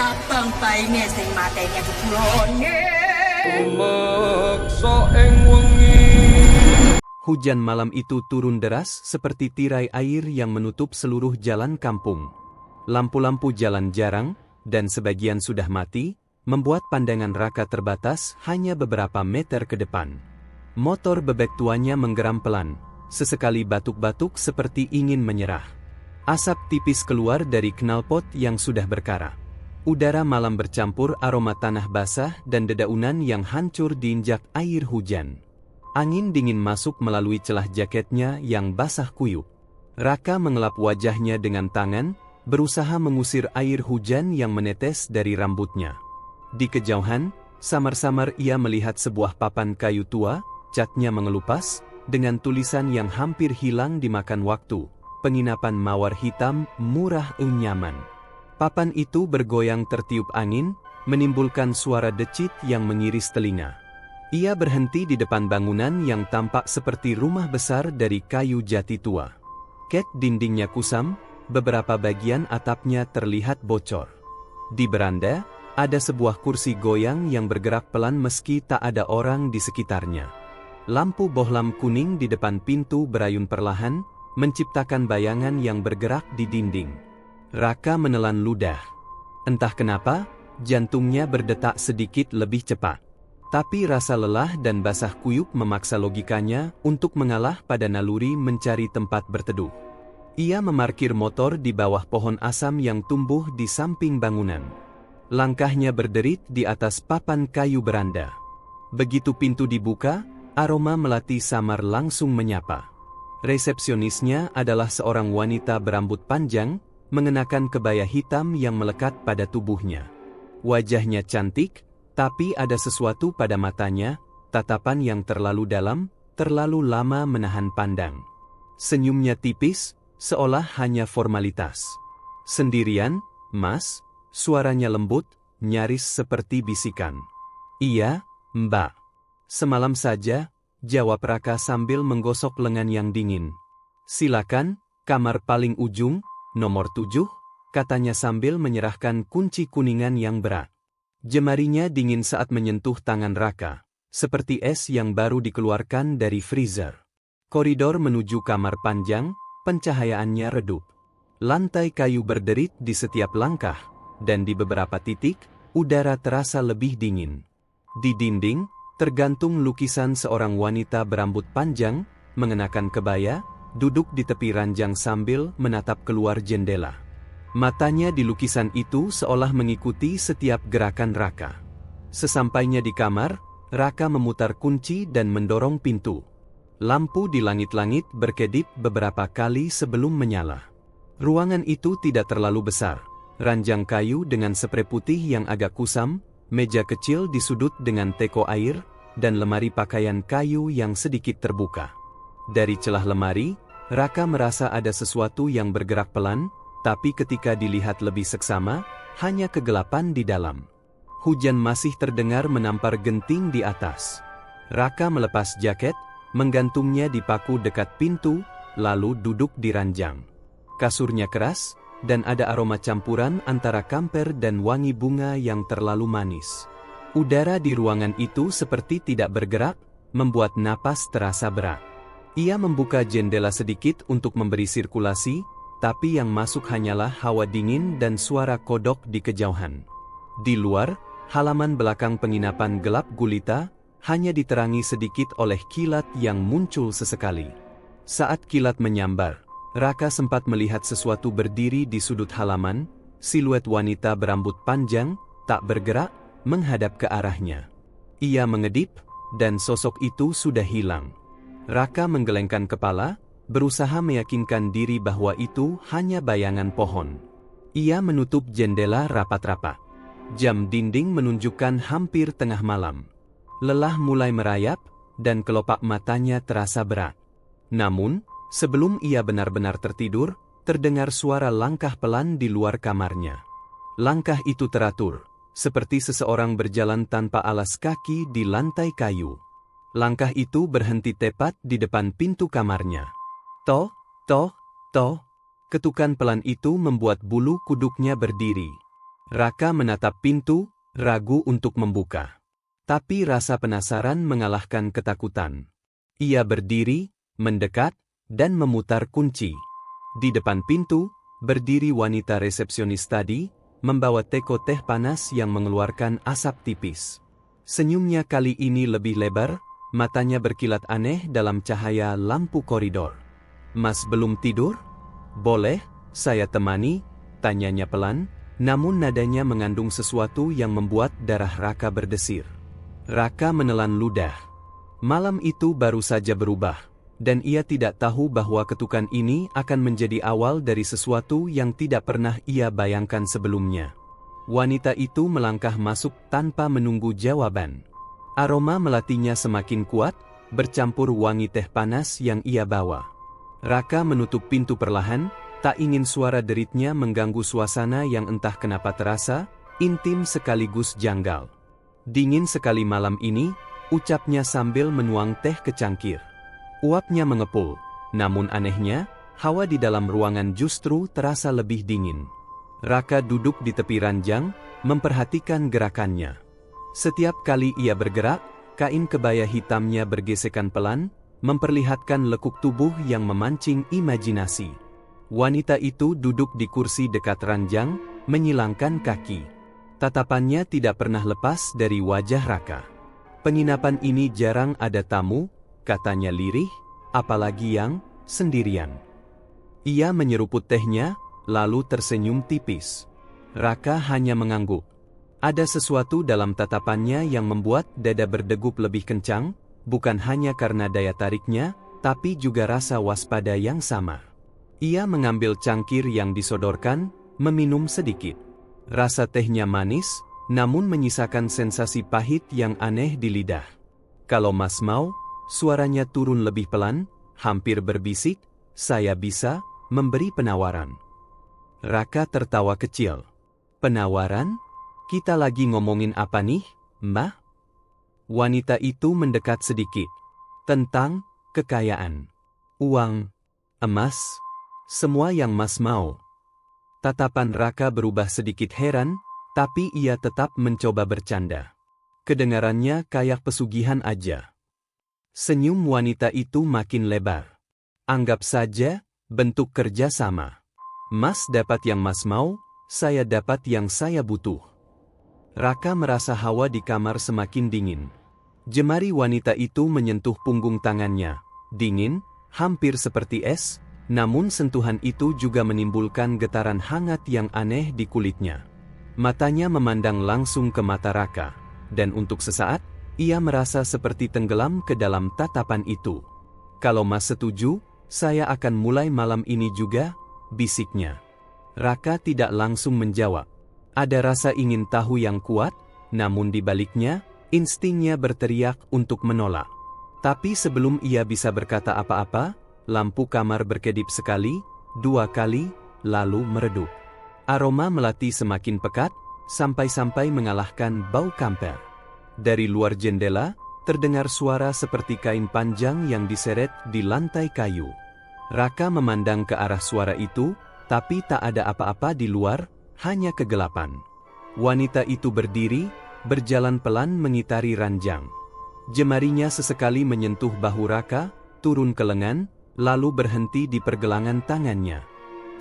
abang paine sing mateni jebulane. Tumeksa ing wengi. Hujan malam itu turun deras seperti tirai air yang menutup seluruh jalan kampung. Lampu-lampu jalan jarang, dan sebagian sudah mati, membuat pandangan Raka terbatas hanya beberapa meter ke depan. Motor bebek tuanya menggeram pelan, sesekali batuk-batuk seperti ingin menyerah. Asap tipis keluar dari knalpot yang sudah berkarat. Udara malam bercampur aroma tanah basah dan dedaunan yang hancur diinjak air hujan. Angin dingin masuk melalui celah jaketnya yang basah kuyup. Raka mengelap wajahnya dengan tangan, berusaha mengusir air hujan yang menetes dari rambutnya. Di kejauhan, samar-samar ia melihat sebuah papan kayu tua, catnya mengelupas, dengan tulisan yang hampir hilang dimakan waktu, penginapan mawar hitam murah nyaman. Papan itu bergoyang tertiup angin, menimbulkan suara decit yang mengiris telinga. Ia berhenti di depan bangunan yang tampak seperti rumah besar dari kayu jati tua. Ket dindingnya kusam, beberapa bagian atapnya terlihat bocor. Di beranda, ada sebuah kursi goyang yang bergerak pelan meski tak ada orang di sekitarnya. Lampu bohlam kuning di depan pintu berayun perlahan, menciptakan bayangan yang bergerak di dinding. Raka menelan ludah. Entah kenapa, jantungnya berdetak sedikit lebih cepat. Tapi rasa lelah dan basah kuyup memaksa logikanya untuk mengalah pada naluri mencari tempat berteduh. Ia memarkir motor di bawah pohon asam yang tumbuh di samping bangunan. Langkahnya berderit di atas papan kayu beranda. Begitu pintu dibuka, aroma melati samar langsung menyapa. Resepsionisnya adalah seorang wanita berambut panjang, mengenakan kebaya hitam yang melekat pada tubuhnya. Wajahnya cantik, tapi ada sesuatu pada matanya, tatapan yang terlalu dalam, terlalu lama menahan pandang. Senyumnya tipis, seolah hanya formalitas. Sendirian, Mas, suaranya lembut, nyaris seperti bisikan. Iya, Mbak. Semalam saja, jawab Raka sambil menggosok lengan yang dingin. Silakan, kamar paling ujung, nomor 7, katanya sambil menyerahkan kunci kuningan yang berat. Jemarinya dingin saat menyentuh tangan Raka, seperti es yang baru dikeluarkan dari freezer. Koridor menuju kamar panjang, pencahayaannya redup. Lantai kayu berderit di setiap langkah, dan di beberapa titik, udara terasa lebih dingin. Di dinding, tergantung lukisan seorang wanita berambut panjang, mengenakan kebaya, duduk di tepi ranjang sambil menatap keluar jendela. Matanya di lukisan itu seolah mengikuti setiap gerakan Raka. Sesampainya di kamar, Raka memutar kunci dan mendorong pintu. Lampu di langit-langit berkedip beberapa kali sebelum menyala. Ruangan itu tidak terlalu besar. Ranjang kayu dengan sprei putih yang agak kusam, meja kecil di sudut dengan teko air, dan lemari pakaian kayu yang sedikit terbuka. Dari celah lemari, Raka merasa ada sesuatu yang bergerak pelan, tapi ketika dilihat lebih seksama, hanya kegelapan di dalam. Hujan masih terdengar menampar genting di atas. Raka melepas jaket, menggantungnya di paku dekat pintu, lalu duduk di ranjang. Kasurnya keras, dan ada aroma campuran antara kamper dan wangi bunga yang terlalu manis. Udara di ruangan itu seperti tidak bergerak, membuat napas terasa berat. Ia membuka jendela sedikit untuk memberi sirkulasi, tapi yang masuk hanyalah hawa dingin dan suara kodok di kejauhan. Di luar, halaman belakang penginapan gelap gulita, hanya diterangi sedikit oleh kilat yang muncul sesekali. Saat kilat menyambar, Raka sempat melihat sesuatu berdiri di sudut halaman, siluet wanita berambut panjang, tak bergerak, menghadap ke arahnya. Ia mengedip, dan sosok itu sudah hilang. Raka menggelengkan kepala, berusaha meyakinkan diri bahwa itu hanya bayangan pohon. Ia menutup jendela rapat-rapat. Jam dinding menunjukkan hampir tengah malam. Lelah mulai merayap, dan kelopak matanya terasa berat. Namun, sebelum ia benar-benar tertidur, terdengar suara langkah pelan di luar kamarnya. Langkah itu teratur, seperti seseorang berjalan tanpa alas kaki di lantai kayu. Langkah itu berhenti tepat di depan pintu kamarnya. Toh, toh, toh. Ketukan pelan itu membuat bulu kuduknya berdiri. Raka menatap pintu, ragu untuk membuka. Tapi rasa penasaran mengalahkan ketakutan. Ia berdiri, mendekat, dan memutar kunci. Di depan pintu, berdiri wanita resepsionis tadi, membawa teko teh panas yang mengeluarkan asap tipis. Senyumnya kali ini lebih lebar, matanya berkilat aneh dalam cahaya lampu koridor. "Mas belum tidur? Boleh, saya temani?" tanyanya pelan, namun nadanya mengandung sesuatu yang membuat darah Raka berdesir. Raka menelan ludah. Malam itu baru saja berubah, dan ia tidak tahu bahwa ketukan ini akan menjadi awal dari sesuatu yang tidak pernah ia bayangkan sebelumnya. Wanita itu melangkah masuk tanpa menunggu jawaban. Aroma melatinya semakin kuat, bercampur wangi teh panas yang ia bawa. Raka menutup pintu perlahan, tak ingin suara deritnya mengganggu suasana yang entah kenapa terasa intim sekaligus janggal. "Dingin sekali malam ini," ucapnya sambil menuang teh ke cangkir. Uapnya mengepul, namun anehnya, hawa di dalam ruangan justru terasa lebih dingin. Raka duduk di tepi ranjang, memperhatikan gerakannya. Setiap kali ia bergerak, kain kebaya hitamnya bergesekan pelan, memperlihatkan lekuk tubuh yang memancing imajinasi. Wanita itu duduk di kursi dekat ranjang, menyilangkan kaki. Tatapannya tidak pernah lepas dari wajah Raka. "Penginapan ini jarang ada tamu," katanya lirih, "apalagi yang sendirian." Ia menyeruput tehnya, lalu tersenyum tipis. Raka hanya mengangguk. Ada sesuatu dalam tatapannya yang membuat dada berdegup lebih kencang, bukan hanya karena daya tariknya, tapi juga rasa waspada yang sama. Ia mengambil cangkir yang disodorkan, meminum sedikit. Rasa tehnya manis, namun menyisakan sensasi pahit yang aneh di lidah. "Kalau Mas mau," suaranya turun lebih pelan, hampir berbisik, "saya bisa memberi penawaran." Raka tertawa kecil. "Penawaran? Kita lagi ngomongin apa nih, Mbak?" Wanita itu mendekat sedikit. "Tentang kekayaan. Uang, emas, semua yang Mas mau." Tatapan Raka berubah sedikit heran, tapi ia tetap mencoba bercanda. Kedengarannya kayak pesugihan aja. Senyum wanita itu makin lebar. "Anggap saja, bentuk kerja sama. Mas dapat yang Mas mau, saya dapat yang saya butuh." Raka merasa hawa di kamar semakin dingin. Jemari wanita itu menyentuh punggung tangannya. Dingin, hampir seperti es, namun sentuhan itu juga menimbulkan getaran hangat yang aneh di kulitnya. Matanya memandang langsung ke mata Raka, dan untuk sesaat, ia merasa seperti tenggelam ke dalam tatapan itu. "Kalau Mas setuju, saya akan mulai malam ini juga," bisiknya. Raka tidak langsung menjawab. Ada rasa ingin tahu yang kuat, namun di baliknya, instingnya berteriak untuk menolak. Tapi sebelum ia bisa berkata apa-apa, lampu kamar berkedip sekali, 2 kali, lalu meredup. Aroma melati semakin pekat, sampai-sampai mengalahkan bau kamper. Dari luar jendela, terdengar suara seperti kain panjang yang diseret di lantai kayu. Raka memandang ke arah suara itu, tapi tak ada apa-apa di luar, hanya kegelapan. Wanita itu berdiri, berjalan pelan mengitari ranjang. Jemarinya sesekali menyentuh bahu Raka, turun ke lengan, lalu berhenti di pergelangan tangannya.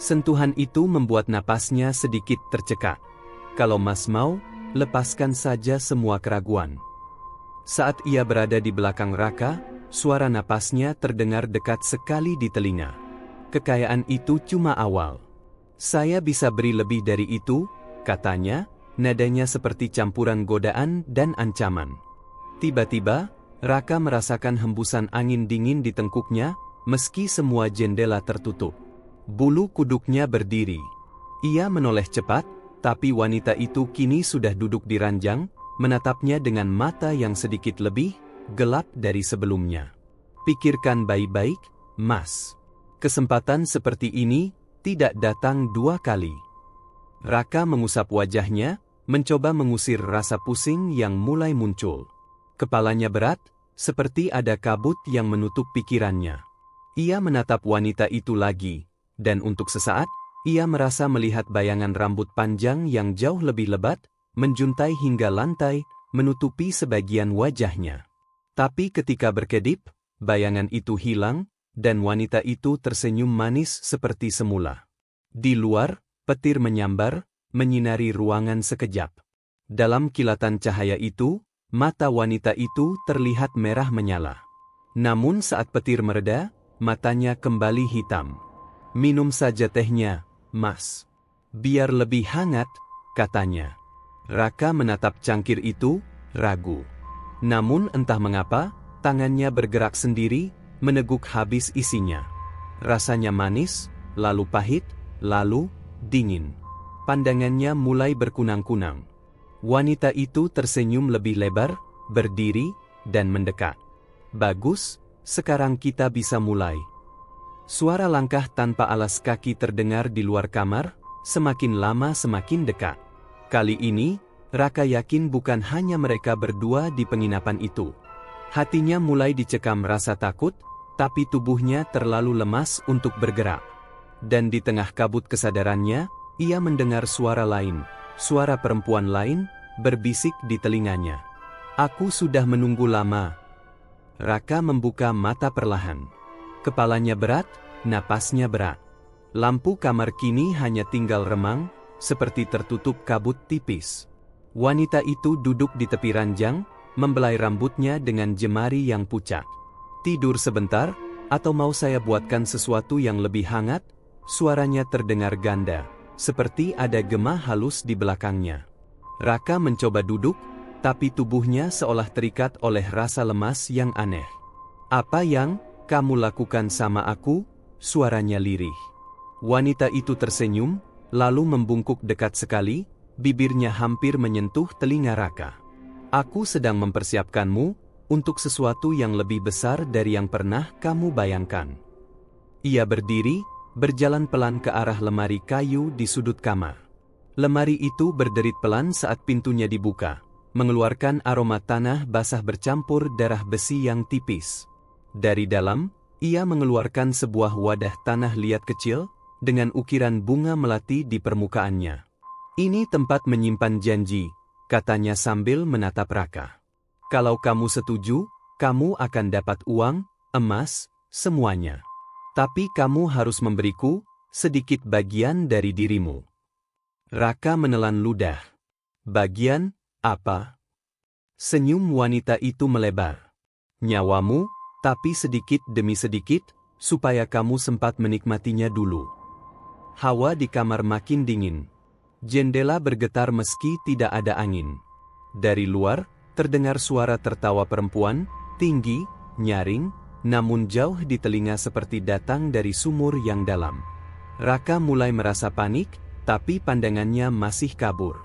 Sentuhan itu membuat napasnya sedikit tercekak. "Kalau Mas mau, lepaskan saja semua keraguan." Saat ia berada di belakang Raka, suara napasnya terdengar dekat sekali di telinga. "Kekayaan itu cuma awal. Saya bisa beri lebih dari itu," katanya, nadanya seperti campuran godaan dan ancaman. Tiba-tiba, Raka merasakan hembusan angin dingin di tengkuknya, meski semua jendela tertutup. Bulu kuduknya berdiri. Ia menoleh cepat, tapi wanita itu kini sudah duduk di ranjang, menatapnya dengan mata yang sedikit lebih gelap dari sebelumnya. "Pikirkan baik-baik, Mas. Kesempatan seperti ini tidak datang 2 kali." Raka mengusap wajahnya, mencoba mengusir rasa pusing yang mulai muncul. Kepalanya berat, seperti ada kabut yang menutup pikirannya. Ia menatap wanita itu lagi, dan untuk sesaat, Ia merasa melihat bayangan rambut panjang yang jauh lebih lebat, menjuntai hingga lantai, menutupi sebagian wajahnya. Tapi ketika berkedip, bayangan itu hilang, dan wanita itu tersenyum manis seperti semula. Di luar, petir menyambar, menyinari ruangan sekejap. Dalam kilatan cahaya itu, mata wanita itu terlihat merah menyala. Namun saat petir mereda, matanya kembali hitam. "Minum saja tehnya, Mas. Biar lebih hangat," katanya. Raka menatap cangkir itu, ragu. Namun entah mengapa, tangannya bergerak sendiri, meneguk habis isinya. Rasanya manis, lalu pahit, lalu dingin. Pandangannya mulai berkunang-kunang. Wanita itu tersenyum lebih lebar, berdiri, dan mendekat. "Bagus, sekarang kita bisa mulai." Suara langkah tanpa alas kaki terdengar di luar kamar, semakin lama semakin dekat. Kali ini, Raka yakin bukan hanya mereka berdua di penginapan itu. Hatinya mulai dicekam rasa takut, tapi tubuhnya terlalu lemas untuk bergerak. Dan di tengah kabut kesadarannya, ia mendengar suara lain, suara perempuan lain, berbisik di telinganya. "Aku sudah menunggu lama." Raka membuka mata perlahan. Kepalanya berat, napasnya berat. Lampu kamar kini hanya tinggal remang, seperti tertutup kabut tipis. Wanita itu duduk di tepi ranjang, membelai rambutnya dengan jemari yang pucat. "Tidur sebentar, atau mau saya buatkan sesuatu yang lebih hangat?" Suaranya terdengar ganda, seperti ada gema halus di belakangnya. Raka mencoba duduk, tapi tubuhnya seolah terikat oleh rasa lemas yang aneh. "Apa yang kamu lakukan sama aku?" Suaranya lirih. Wanita itu tersenyum, lalu membungkuk dekat sekali, bibirnya hampir menyentuh telinga Raka. "Aku sedang mempersiapkanmu untuk sesuatu yang lebih besar dari yang pernah kamu bayangkan." Ia berdiri, berjalan pelan ke arah lemari kayu di sudut kamar. Lemari itu berderit pelan saat pintunya dibuka, mengeluarkan aroma tanah basah bercampur darah besi yang tipis. Dari dalam, ia mengeluarkan sebuah wadah tanah liat kecil, dengan ukiran bunga melati di permukaannya. "Ini tempat menyimpan janji," katanya sambil menatap Raka. "Kalau kamu setuju, kamu akan dapat uang, emas, semuanya. Tapi kamu harus memberiku sedikit bagian dari dirimu." Raka menelan ludah. "Bagian apa?" Senyum wanita itu melebar. "Nyawamu, tapi sedikit demi sedikit, supaya kamu sempat menikmatinya dulu." Hawa di kamar makin dingin. Jendela bergetar meski tidak ada angin. Dari luar, terdengar suara tertawa perempuan, tinggi, nyaring, namun jauh di telinga seperti datang dari sumur yang dalam. Raka mulai merasa panik, tapi pandangannya masih kabur.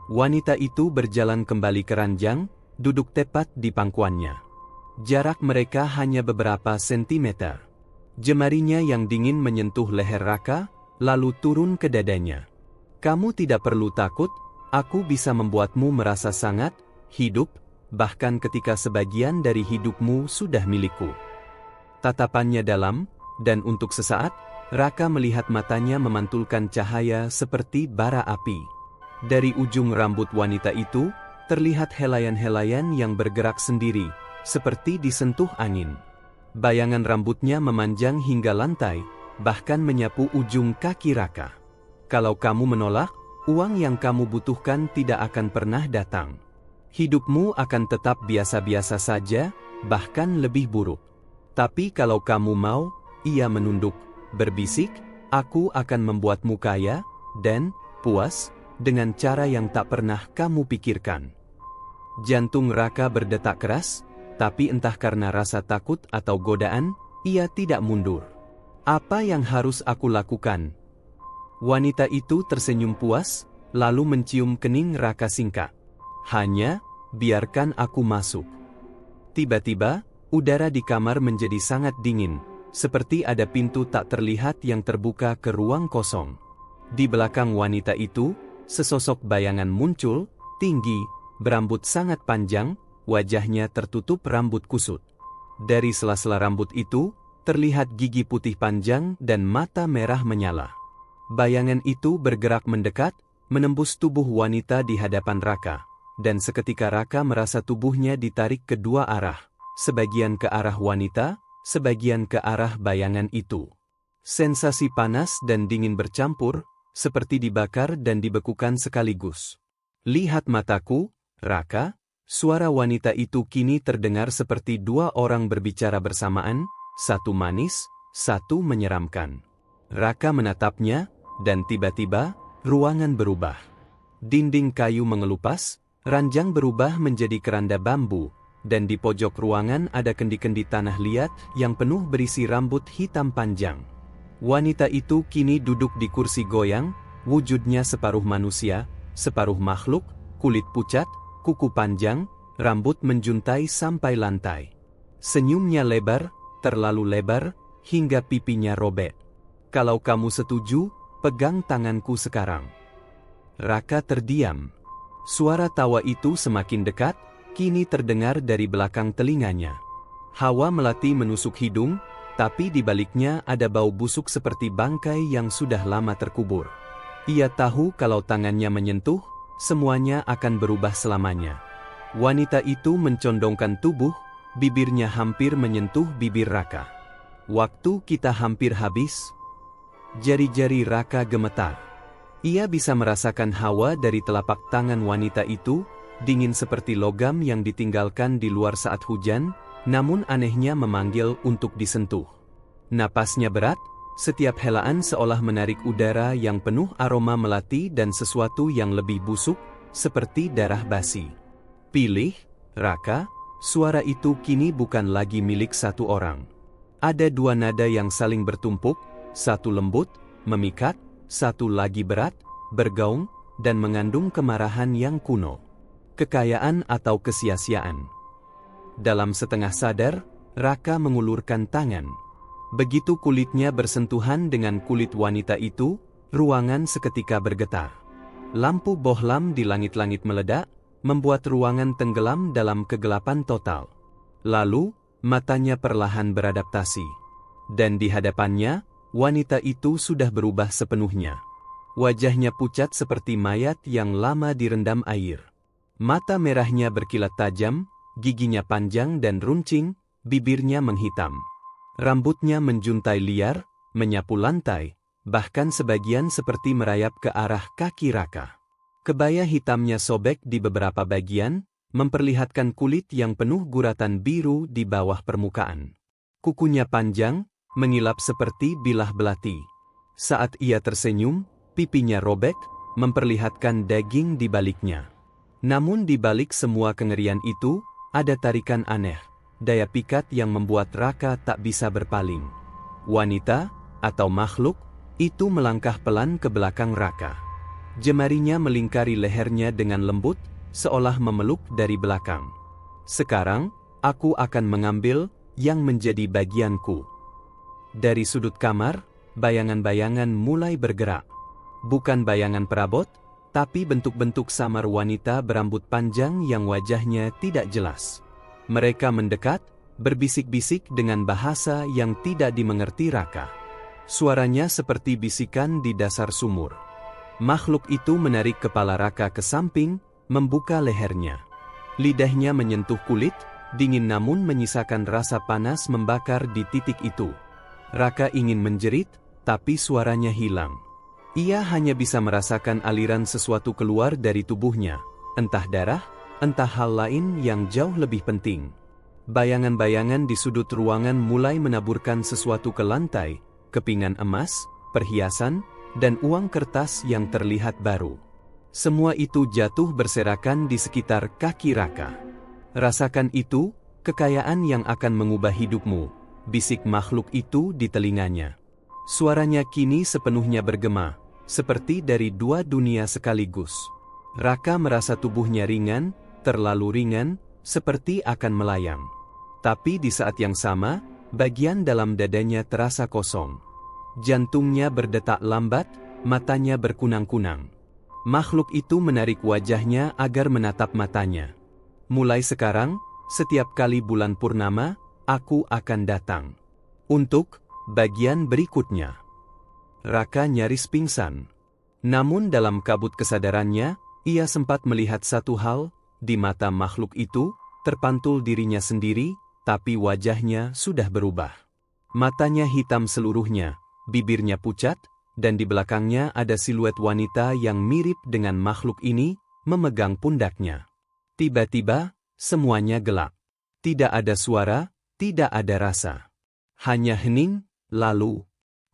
Wanita itu berjalan kembali ke ranjang, duduk tepat di pangkuannya. Jarak mereka hanya beberapa sentimeter. Jemarinya yang dingin menyentuh leher Raka, lalu turun ke dadanya. "Kamu tidak perlu takut, aku bisa membuatmu merasa sangat hidup, bahkan ketika sebagian dari hidupmu sudah milikku." Tatapannya dalam, dan untuk sesaat, Raka melihat matanya memantulkan cahaya seperti bara api. Dari ujung rambut wanita itu, terlihat helaian-helaian yang bergerak sendiri, seperti disentuh angin. Bayangan rambutnya memanjang hingga lantai, bahkan menyapu ujung kaki Raka. "Kalau kamu menolak, uang yang kamu butuhkan tidak akan pernah datang. Hidupmu akan tetap biasa-biasa saja, bahkan lebih buruk. Tapi kalau kamu mau," ia menunduk, berbisik, "aku akan membuatmu kaya, dan puas, dengan cara yang tak pernah kamu pikirkan." Jantung Raka berdetak keras, tapi entah karena rasa takut atau godaan, ia tidak mundur. "Apa yang harus aku lakukan?" Wanita itu tersenyum puas, lalu mencium kening Raka singkat. "Hanya, biarkan aku masuk." Tiba-tiba, udara di kamar menjadi sangat dingin, seperti ada pintu tak terlihat yang terbuka ke ruang kosong. Di belakang wanita itu, sesosok bayangan muncul, tinggi, berambut sangat panjang, wajahnya tertutup rambut kusut. Dari sela-sela rambut itu, terlihat gigi putih panjang dan mata merah menyala. Bayangan itu bergerak mendekat, menembus tubuh wanita di hadapan Raka, dan seketika Raka merasa tubuhnya ditarik ke dua arah, sebagian ke arah wanita, sebagian ke arah bayangan itu. Sensasi panas dan dingin bercampur, seperti dibakar dan dibekukan sekaligus. "Lihat mataku, Raka," suara wanita itu kini terdengar seperti dua orang berbicara bersamaan, satu manis, satu menyeramkan. Raka menatapnya, dan tiba-tiba, ruangan berubah. Dinding kayu mengelupas, ranjang berubah menjadi keranda bambu, dan di pojok ruangan ada kendi-kendi tanah liat yang penuh berisi rambut hitam panjang. Wanita itu kini duduk di kursi goyang, wujudnya separuh manusia, separuh makhluk, kulit pucat, kuku panjang, rambut menjuntai sampai lantai. Senyumnya lebar, terlalu lebar, hingga pipinya robek. "Kalau kamu setuju, pegang tanganku sekarang." Raka terdiam. Suara tawa itu semakin dekat, kini terdengar dari belakang telinganya. Hawa melati menusuk hidung, tapi di baliknya ada bau busuk seperti bangkai yang sudah lama terkubur. Ia tahu kalau tangannya menyentuh, semuanya akan berubah selamanya. Wanita itu mencondongkan tubuh, bibirnya hampir menyentuh bibir Raka. "Waktu kita hampir habis." Jari-jari Raka gemetar. Ia bisa merasakan hawa dari telapak tangan wanita itu, dingin seperti logam yang ditinggalkan di luar saat hujan, namun anehnya memanggil untuk disentuh. Napasnya berat, setiap helaan seolah menarik udara yang penuh aroma melati dan sesuatu yang lebih busuk, seperti darah basi. "Pilih, Raka," suara itu kini bukan lagi milik satu orang. Ada dua nada yang saling bertumpuk, satu lembut, memikat, satu lagi berat, bergaung, dan mengandung kemarahan yang kuno. Kekayaan atau kesia-siaan. Dalam setengah sadar, Raka mengulurkan tangan. Begitu kulitnya bersentuhan dengan kulit wanita itu, ruangan seketika bergetar. Lampu bohlam di langit-langit meledak, membuat ruangan tenggelam dalam kegelapan total. Lalu, matanya perlahan beradaptasi. Dan di hadapannya, wanita itu sudah berubah sepenuhnya. Wajahnya pucat seperti mayat yang lama direndam air. Mata merahnya berkilat tajam, giginya panjang dan runcing, bibirnya menghitam. Rambutnya menjuntai liar, menyapu lantai, bahkan sebagian seperti merayap ke arah kaki Raka. Kebaya hitamnya sobek di beberapa bagian, memperlihatkan kulit yang penuh guratan biru di bawah permukaan. Kukunya panjang, mengilap seperti bilah belati. Saat ia tersenyum, pipinya robek, memperlihatkan daging di baliknya. Namun di balik semua kengerian itu, ada tarikan aneh, daya pikat yang membuat Raka tak bisa berpaling. Wanita, atau makhluk, itu melangkah pelan ke belakang Raka. Jemarinya melingkari lehernya dengan lembut, seolah memeluk dari belakang. "Sekarang, aku akan mengambil yang menjadi bagianku." Dari sudut kamar, bayangan-bayangan mulai bergerak. Bukan bayangan perabot, tapi bentuk-bentuk samar wanita berambut panjang yang wajahnya tidak jelas. Mereka mendekat, berbisik-bisik dengan bahasa yang tidak dimengerti Raka. Suaranya seperti bisikan di dasar sumur. Makhluk itu menarik kepala Raka ke samping, membuka lehernya. Lidahnya menyentuh kulit, dingin namun menyisakan rasa panas membakar di titik itu. Raka ingin menjerit, tapi suaranya hilang. Ia hanya bisa merasakan aliran sesuatu keluar dari tubuhnya, entah darah, entah hal lain yang jauh lebih penting. Bayangan-bayangan di sudut ruangan mulai menaburkan sesuatu ke lantai, kepingan emas, perhiasan, dan uang kertas yang terlihat baru. Semua itu jatuh berserakan di sekitar kaki Raka. "Rasakan itu, kekayaan yang akan mengubah hidupmu," bisik makhluk itu di telinganya. Suaranya kini sepenuhnya bergema, seperti dari dua dunia sekaligus. Raka merasa tubuhnya ringan, terlalu ringan, seperti akan melayang. Tapi di saat yang sama, bagian dalam dadanya terasa kosong. Jantungnya berdetak lambat, matanya berkunang-kunang. Makhluk itu menarik wajahnya agar menatap matanya. "Mulai sekarang, setiap kali bulan purnama, aku akan datang. Untuk bagian berikutnya." Raka nyaris pingsan. Namun dalam kabut kesadarannya, ia sempat melihat satu hal, di mata makhluk itu, terpantul dirinya sendiri, tapi wajahnya sudah berubah. Matanya hitam seluruhnya, bibirnya pucat, dan di belakangnya ada siluet wanita yang mirip dengan makhluk ini, memegang pundaknya. Tiba-tiba, semuanya gelap. Tidak ada suara, tidak ada rasa. Hanya hening, lalu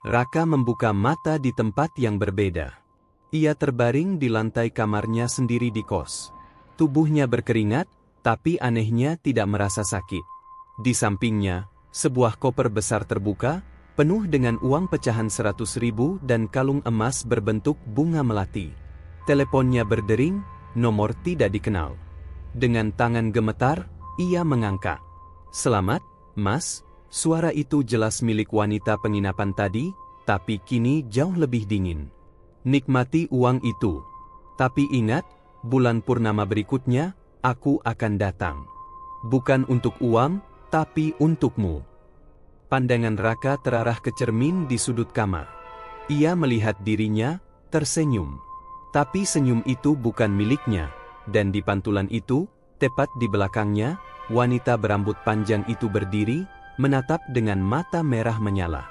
Raka membuka mata di tempat yang berbeda. Ia terbaring di lantai kamarnya sendiri di kos. Tubuhnya berkeringat, tapi anehnya tidak merasa sakit. Di sampingnya, sebuah koper besar terbuka, penuh dengan uang pecahan 100.000 dan kalung emas berbentuk bunga melati. Teleponnya berdering, nomor tidak dikenal. Dengan tangan gemetar, ia mengangkat. "Selamat, Mas." Suara itu jelas milik wanita penginapan tadi, tapi kini jauh lebih dingin. "Nikmati uang itu. Tapi ingat, bulan purnama berikutnya, aku akan datang. Bukan untuk uang, tapi untukmu." Pandangan Raka terarah ke cermin di sudut kamar. Ia melihat dirinya, tersenyum. Tapi senyum itu bukan miliknya, dan di pantulan itu, tepat di belakangnya, wanita berambut panjang itu berdiri, menatap dengan mata merah menyala.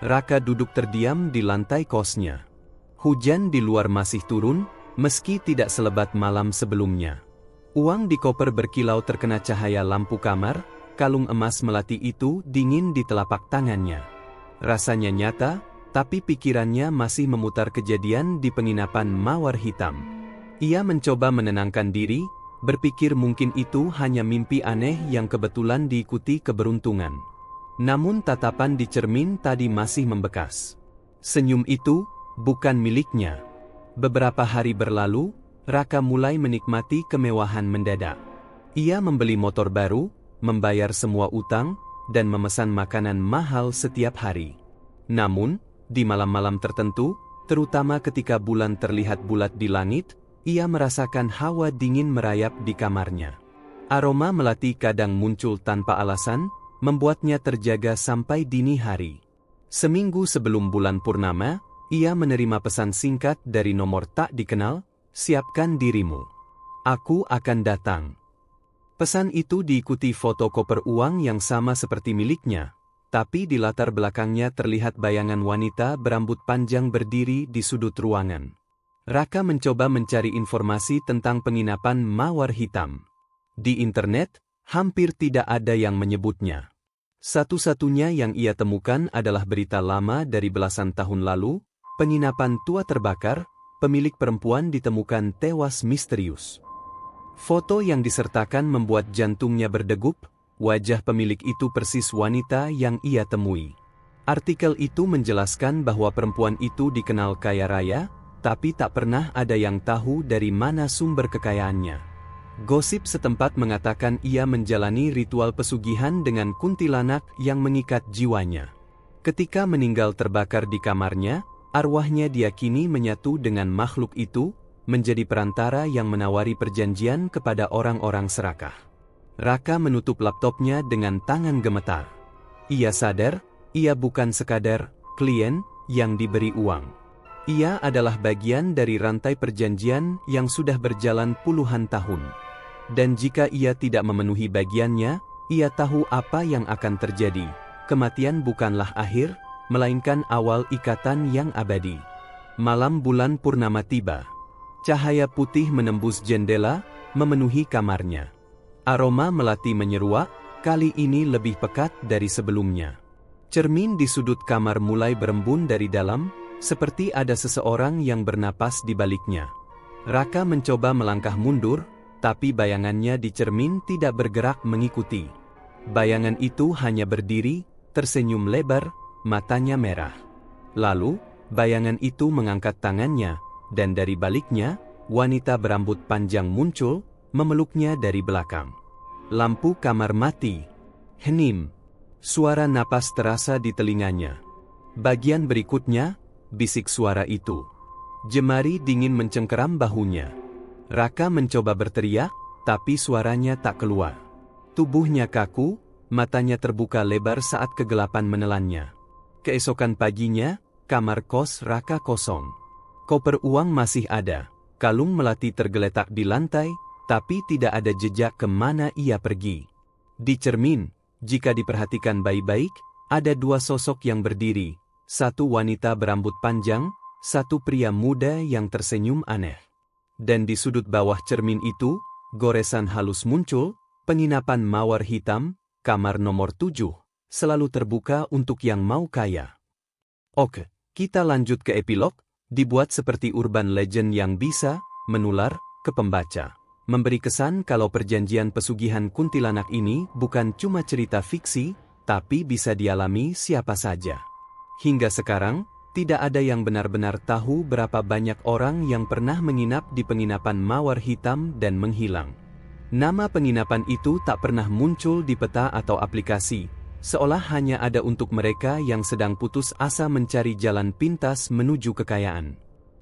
Raka duduk terdiam di lantai kosnya. Hujan di luar masih turun, meski tidak selebat malam sebelumnya. Uang di koper berkilau terkena cahaya lampu kamar, kalung emas melati itu dingin di telapak tangannya. Rasanya nyata, tapi pikirannya masih memutar kejadian di penginapan Mawar Hitam. Ia mencoba menenangkan diri, berpikir mungkin itu hanya mimpi aneh yang kebetulan diikuti keberuntungan. Namun tatapan di cermin tadi masih membekas. Senyum itu bukan miliknya. Beberapa hari berlalu, Raka mulai menikmati kemewahan mendadak. Ia membeli motor baru, membayar semua utang, dan memesan makanan mahal setiap hari. Namun, di malam-malam tertentu, terutama ketika bulan terlihat bulat di langit, ia merasakan hawa dingin merayap di kamarnya. Aroma melati kadang muncul tanpa alasan, membuatnya terjaga sampai dini hari. Seminggu sebelum bulan purnama, ia menerima pesan singkat dari nomor tak dikenal, "Siapkan dirimu. Aku akan datang." Pesan itu diikuti foto koper uang yang sama seperti miliknya, tapi di latar belakangnya terlihat bayangan wanita berambut panjang berdiri di sudut ruangan. Raka mencoba mencari informasi tentang penginapan Mawar Hitam. Di internet, hampir tidak ada yang menyebutnya. Satu-satunya yang ia temukan adalah berita lama dari belasan tahun lalu, penginapan tua terbakar, pemilik perempuan ditemukan tewas misterius. Foto yang disertakan membuat jantungnya berdegup, wajah pemilik itu persis wanita yang ia temui. Artikel itu menjelaskan bahwa perempuan itu dikenal kaya raya, tapi tak pernah ada yang tahu dari mana sumber kekayaannya. Gosip setempat mengatakan ia menjalani ritual pesugihan dengan kuntilanak yang mengikat jiwanya. Ketika meninggal terbakar di kamarnya, arwahnya diyakini menyatu dengan makhluk itu, menjadi perantara yang menawari perjanjian kepada orang-orang serakah. Raka menutup laptopnya dengan tangan gemetar. Ia sadar, ia bukan sekadar klien yang diberi uang. Ia adalah bagian dari rantai perjanjian yang sudah berjalan puluhan tahun. Dan jika ia tidak memenuhi bagiannya, ia tahu apa yang akan terjadi. Kematian bukanlah akhir, melainkan awal ikatan yang abadi. Malam bulan purnama tiba. Cahaya putih menembus jendela, memenuhi kamarnya. Aroma melati menyeruak, kali ini lebih pekat dari sebelumnya. Cermin di sudut kamar mulai berembun dari dalam, seperti ada seseorang yang bernapas di baliknya. Raka mencoba melangkah mundur, tapi bayangannya di cermin tidak bergerak mengikuti. Bayangan itu hanya berdiri, tersenyum lebar, matanya merah. Lalu, bayangan itu mengangkat tangannya, dan dari baliknya, wanita berambut panjang muncul, memeluknya dari belakang. Lampu kamar mati. Hening. Suara napas terasa di telinganya. Bagian berikutnya, bisik suara itu. Jemari dingin mencengkeram bahunya. Raka mencoba berteriak, tapi suaranya tak keluar. Tubuhnya kaku, matanya terbuka lebar saat kegelapan menelannya. Keesokan paginya, kamar kos Raka kosong. Koper uang masih ada. Kalung melati tergeletak di lantai, tapi tidak ada jejak kemana ia pergi. Di cermin, jika diperhatikan baik-baik, ada dua sosok yang berdiri. Satu wanita berambut panjang, satu pria muda yang tersenyum aneh. Dan di sudut bawah cermin itu, goresan halus muncul, penginapan mawar hitam, kamar nomor 7. Selalu terbuka untuk yang mau kaya. Oke, kita lanjut ke epilog, dibuat seperti urban legend yang bisa menular ke pembaca. Memberi kesan kalau perjanjian pesugihan kuntilanak ini bukan cuma cerita fiksi, tapi bisa dialami siapa saja. Hingga sekarang, tidak ada yang benar-benar tahu berapa banyak orang yang pernah menginap di penginapan mawar hitam dan menghilang. Nama penginapan itu tak pernah muncul di peta atau aplikasi, seolah hanya ada untuk mereka yang sedang putus asa mencari jalan pintas menuju kekayaan.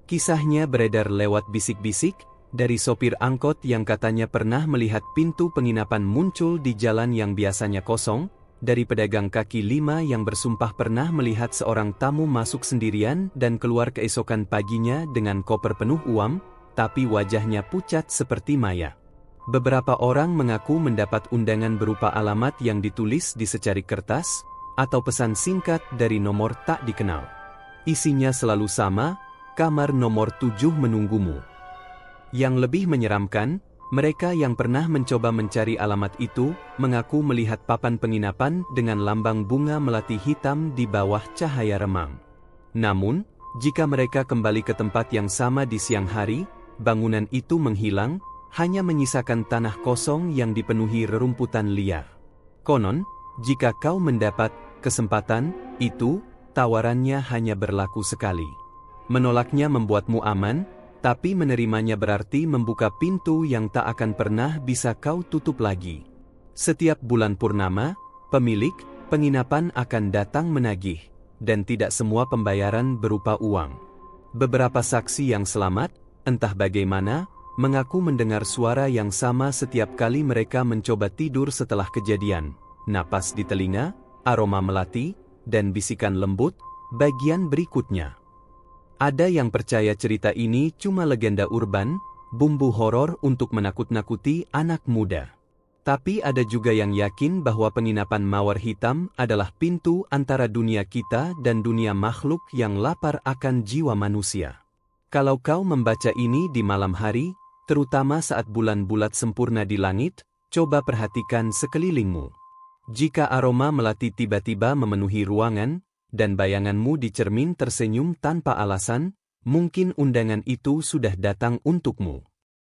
Kisahnya beredar lewat bisik-bisik, dari sopir angkot yang katanya pernah melihat pintu penginapan muncul di jalan yang biasanya kosong, dari pedagang kaki lima yang bersumpah pernah melihat seorang tamu masuk sendirian dan keluar keesokan paginya dengan koper penuh uang, tapi wajahnya pucat seperti maya. Beberapa orang mengaku mendapat undangan berupa alamat yang ditulis di secarik kertas, atau pesan singkat dari nomor tak dikenal. Isinya selalu sama, kamar nomor 7 menunggumu. Yang lebih menyeramkan, mereka yang pernah mencoba mencari alamat itu, mengaku melihat papan penginapan dengan lambang bunga melati hitam di bawah cahaya remang. Namun, jika mereka kembali ke tempat yang sama di siang hari, bangunan itu menghilang, hanya menyisakan tanah kosong yang dipenuhi rerumputan liar. Konon, jika kau mendapat kesempatan itu, tawarannya hanya berlaku sekali. Menolaknya membuatmu aman, tapi menerimanya berarti membuka pintu yang tak akan pernah bisa kau tutup lagi. Setiap bulan purnama, pemilik penginapan akan datang menagih, dan tidak semua pembayaran berupa uang. Beberapa saksi yang selamat, entah bagaimana, mengaku mendengar suara yang sama setiap kali mereka mencoba tidur setelah kejadian. Napas di telinga, aroma melati, dan bisikan lembut, bagian berikutnya. Ada yang percaya cerita ini cuma legenda urban, bumbu horor untuk menakut-nakuti anak muda. Tapi ada juga yang yakin bahwa penginapan mawar hitam adalah pintu antara dunia kita dan dunia makhluk yang lapar akan jiwa manusia. Kalau kau membaca ini di malam hari, terutama saat bulan bulat sempurna di langit, coba perhatikan sekelilingmu. Jika aroma melati tiba-tiba memenuhi ruangan, dan bayanganmu di cermin tersenyum tanpa alasan, mungkin undangan itu sudah datang untukmu.